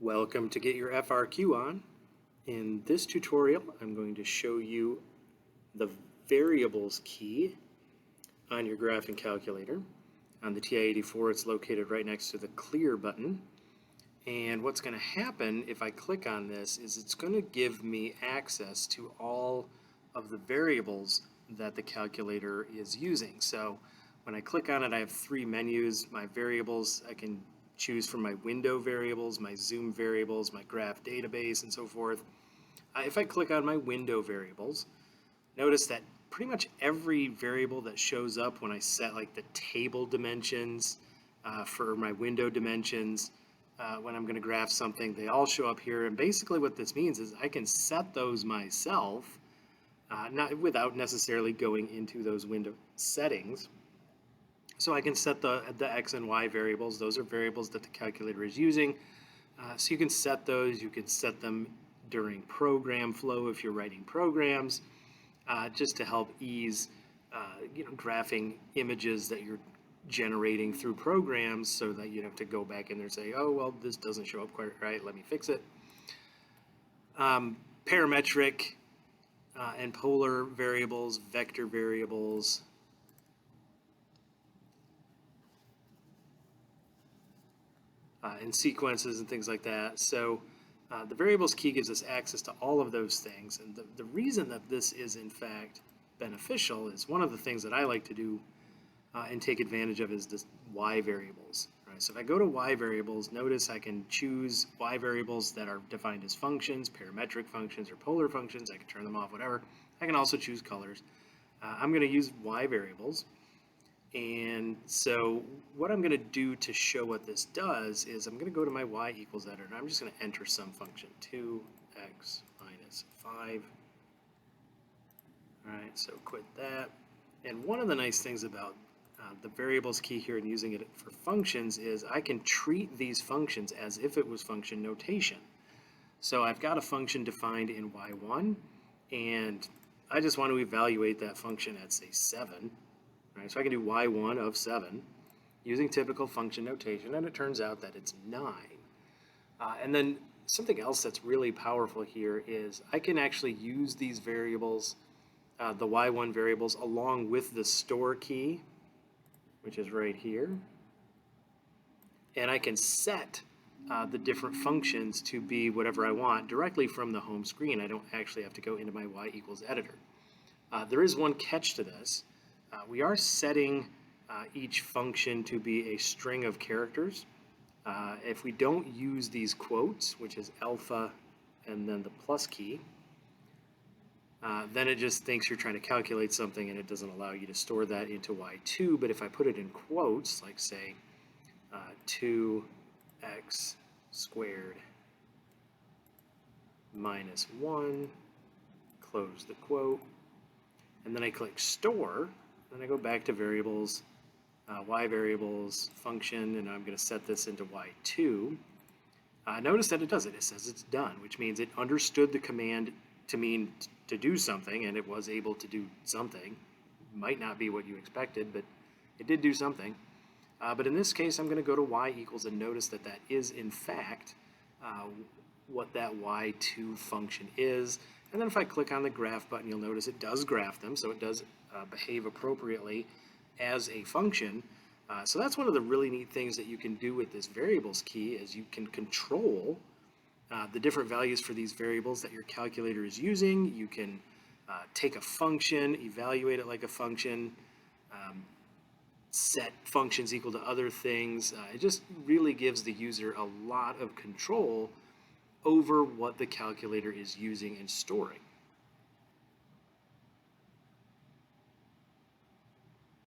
Welcome to Get Your FRQ On. In this tutorial, I'm going to show you the variables key on your graphing calculator. On the TI-84, it's located right next to the clear button. And what's going to happen if I click on this is it's going to give me access to all of the variables that the calculator is using. So when I click on it, I have three menus. My variables, I can choose from my window variables, my zoom variables, my graph database, and so forth. If I click on my window variables, notice that pretty much every variable that shows up when I set like the table dimensions for my window dimensions, when I'm going to graph something, they all show up here. And basically what this means is I can set those myself, not without necessarily going into those window settings. So I can set the X and Y variables. Those are variables that the calculator is using. So you can set those. You can set them during program flow if you're writing programs, just to help ease graphing images that you're generating through programs so that you don't have to go back in there and say, oh, well, this doesn't show up quite right. Let me fix it. Parametric and polar variables, vector variables, and sequences and things like that. So the variables key gives us access to all of those things. And the reason that this is in fact beneficial is one of the things that I like to do and take advantage of is this Y variables. Right? So if I go to Y variables, notice I can choose Y variables that are defined as functions, parametric functions, or polar functions. I can turn them off, whatever. I can also choose colors. I'm going to use Y variables. And so what I'm going to do to show what this does is I'm going to go to my y equals editor, and I'm just going to enter some function, 2x minus 5. All right, so quit that. And one of the nice things about the variables key here and using it for functions is I can treat these functions as if it was function notation. So I've got a function defined in y1, and I just want to evaluate that function at, say, 7. Right, so I can do y1 of 7 using typical function notation, and it turns out that it's 9. And then something else that's really powerful here is I can actually use these variables, the y1 variables, along with the store key, which is right here. And I can set the different functions to be whatever I want directly from the home screen. I don't actually have to go into my y equals editor. There is one catch to this. We are setting each function to be a string of characters. If we don't use these quotes, which is alpha and then the plus key, then it just thinks you're trying to calculate something and it doesn't allow you to store that into y2. But if I put it in quotes, like say 2x squared minus 1, close the quote, and then I click store, then I go back to variables, y variables, function, and I'm going to set this into y2. Notice that it does it. It says it's done, which means it understood the command to mean to do something, and it was able to do something. Might not be what you expected, but it did do something. But in this case, I'm going to go to y equals and notice that that is, in fact, what that y2 function is. And then if I click on the graph button, you'll notice it does graph them, so it does behave appropriately as a function. So that's one of the really neat things that you can do with this variables key is you can control the different values for these variables that your calculator is using. You can take a function, evaluate it like a function, set functions equal to other things. It just really gives the user a lot of control over what the calculator is using and storing.